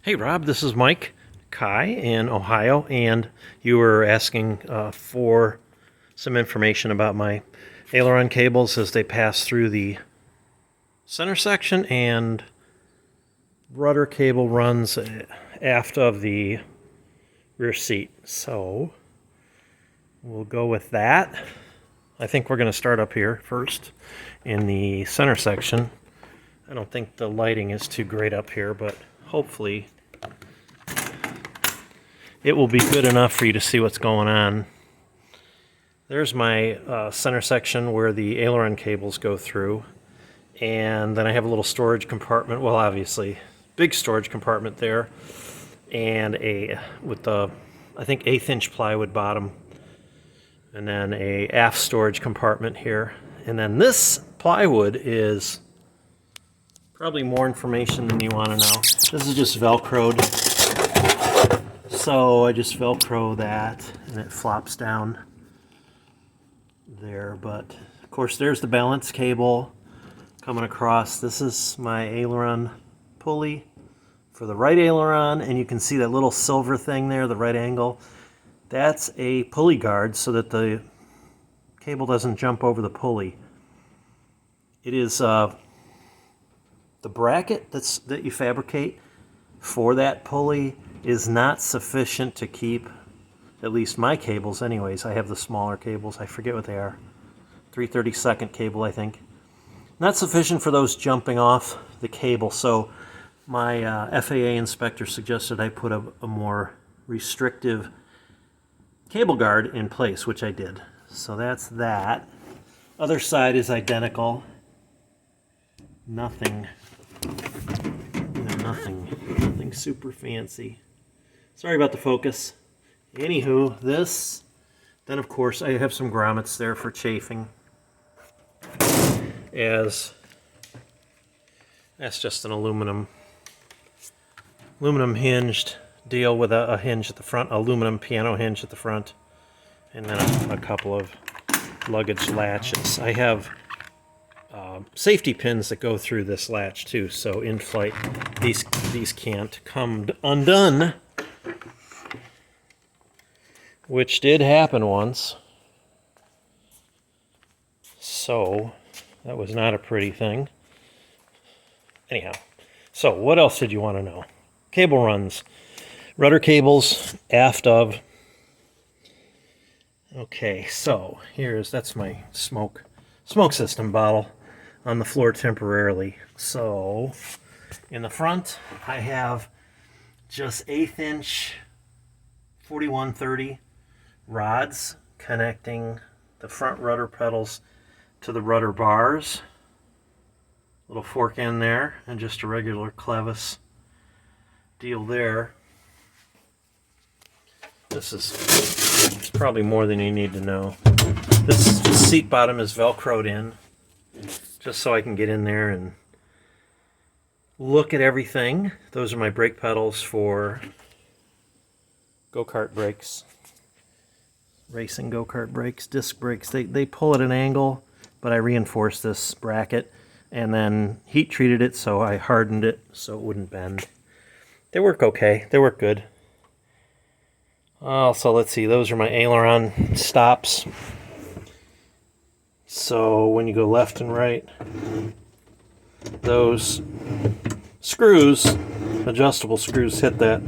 Hey Rob, this is Mike Kai in Ohio, and you were asking for some information about my aileron cables as they pass through the center section, and rudder cable runs aft of the rear seat. So we'll go with that. I think we're going to start up here first in the center section. I don't think the lighting is too great up here, but hopefully it will be good enough for you to see what's going on. There's my center section where the aileron cables go through, and then I have a little storage compartment, well obviously big storage compartment there, and with the I think 1/8 inch plywood bottom, and then a aft storage compartment here. And then this plywood is probably more information than you want to know. This is just Velcroed. So I just Velcro that and it flops down there. But of course there's the balance cable coming across. This is my aileron pulley for the right aileron, and you can see that little silver thing there, the right angle. That's a pulley guard so that the cable doesn't jump over the pulley. It is the bracket that you fabricate for that pulley is not sufficient to keep, at least my cables anyways. I have the smaller cables, I forget what they are, 3/32 cable I think. Not sufficient for those jumping off the cable, so my FAA inspector suggested I put a more restrictive cable guard in place, which I did. So that's that. Other side is identical. Nothing super fancy. Sorry about the focus. Anywho, this, then of course I have some grommets there for chafing, as that's just an aluminum hinged deal with a hinge at the front, aluminum piano hinge at the front, and then a couple of luggage latches. I have safety pins that go through this latch too, so in flight these can't come undone, which did happen once. So that was not a pretty thing. Anyhow, so what else did you want to know? Cable runs, rudder cables aft of. Okay, so that's my smoke system bottle on the floor temporarily. So in the front I have just 1/8 inch 4130 rods connecting the front rudder pedals to the rudder bars. Little fork end there, and just a regular clevis deal there. This is probably more than you need to know. This seat bottom is Velcroed in, just so I can get in there and look at everything. Those are my brake pedals for go-kart brakes, racing go-kart brakes, disc brakes. They pull at an angle, but I reinforced this bracket and then heat treated it, so I hardened it so it wouldn't bend. They work okay. They work good. Also, let's see, those are my aileron stops. So when you go left and right, those screws, adjustable screws, hit that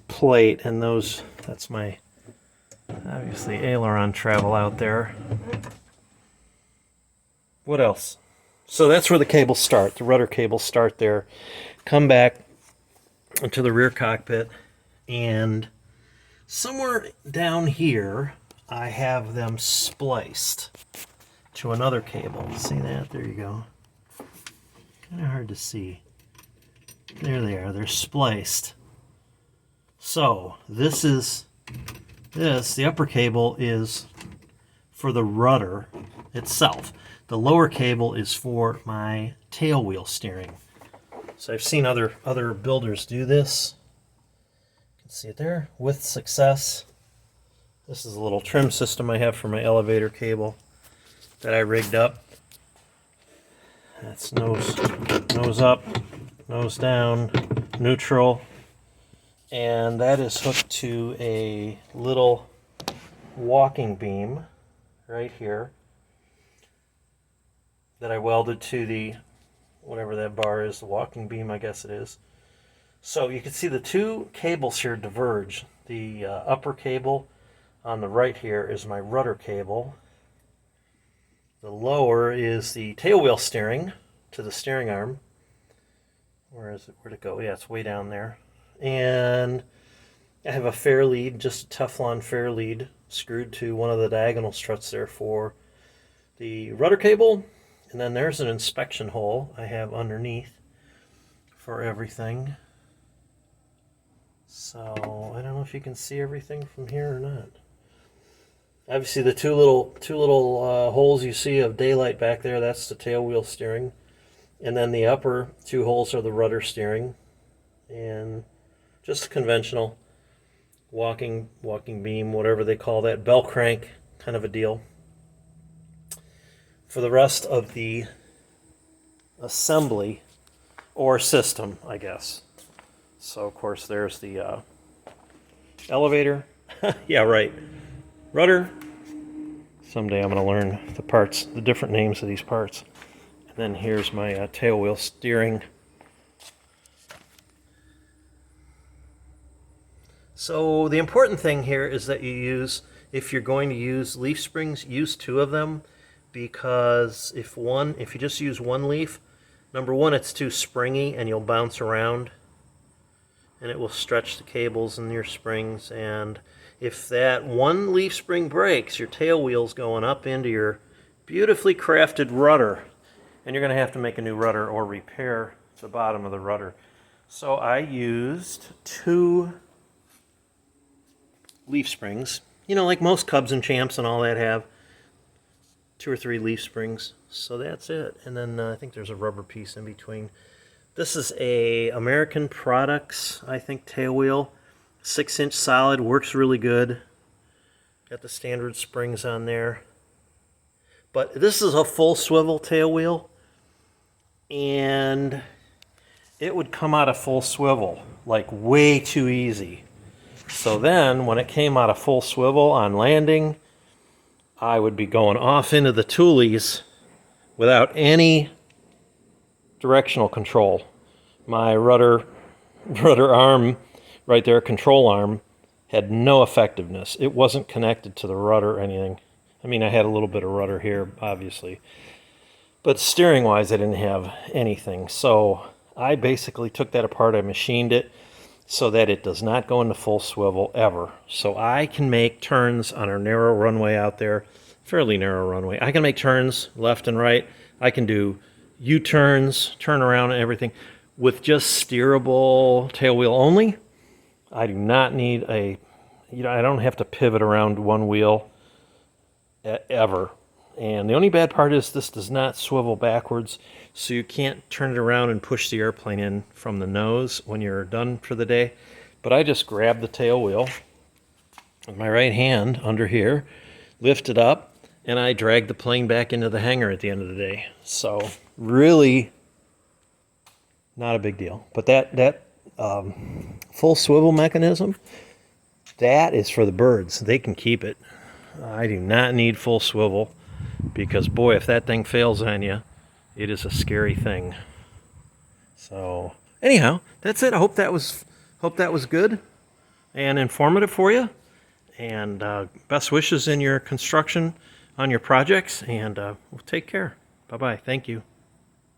plate, and that's my, obviously, aileron travel out there. What else? So that's where the cables start. The rudder cables start there. Come back into the rear cockpit, and somewhere down here I have them spliced to another cable. See that? There you go. Kind of hard to see. There they are. They're spliced. So the upper cable is for the rudder itself. The lower cable is for my tail wheel steering. So I've seen other builders do this. You can see it there with success. This is a little trim system I have for my elevator cable that I rigged up. That's nose up, nose down, neutral, and that is hooked to a little walking beam right here that I welded to the, whatever that bar is, the walking beam, I guess it is. So you can see the two cables here diverge. The upper cable on the right here is my rudder cable. The lower is the tailwheel steering to the steering arm. Where is it? Where'd it go? Yeah, it's way down there. And I have a fair lead, just a Teflon fair lead, screwed to one of the diagonal struts there for the rudder cable. And then there's an inspection hole I have underneath for everything. So I don't know if you can see everything from here or not. Obviously, the two little holes you see of daylight back there, that's the tailwheel steering. And then the upper two holes are the rudder steering. And just a conventional walking beam, whatever they call that, bell crank kind of a deal. For the rest of the assembly or system, I guess. So, of course, there's the elevator. Yeah, right. Rudder. Someday I'm going to learn the parts, the different names of these parts. And then here's my tailwheel steering. So the important thing here is that you use, if you're going to use leaf springs, use two of them, because if you just use one leaf, number one, it's too springy and you'll bounce around and it will stretch the cables and your springs, and if that one leaf spring breaks, your tail wheel's going up into your beautifully crafted rudder, and you're going to have to make a new rudder or repair the bottom of the rudder. So I used two leaf springs, you know, like most Cubs and Champs and all that have, 2 or 3 leaf springs. So that's it. And then I think there's a rubber piece in between. This is a American Products, I think, tail wheel. 6-inch solid, works really good. Got the standard springs on there. But this is a full swivel tail wheel, and it would come out of full swivel like way too easy. So then when it came out of full swivel on landing, I would be going off into the toolies without any directional control. My rudder arm right there, control arm, had no effectiveness. It wasn't connected to the rudder or anything. I mean, I had a little bit of rudder here, obviously. But steering-wise, I didn't have anything. So I basically took that apart. I machined it so that it does not go into full swivel ever. So I can make turns on our narrow runway out there, fairly narrow runway. I can make turns left and right. I can do U-turns, turn around and everything with just steerable tail wheel only. I do not need I don't have to pivot around one wheel ever. And the only bad part is this does not swivel backwards, so you can't turn it around and push the airplane in from the nose when you're done for the day. But I just grab the tail wheel with my right hand under here, lift it up, and I drag the plane back into the hangar at the end of the day. So really not a big deal. But that full swivel mechanism, that is for the birds. They can keep it. I do not need full swivel, because boy, if that thing fails on you, it is a scary thing. So anyhow, that's it. I hope that was good and informative for you. And best wishes in your construction on your projects. And we'll take care. Bye-bye. Thank you.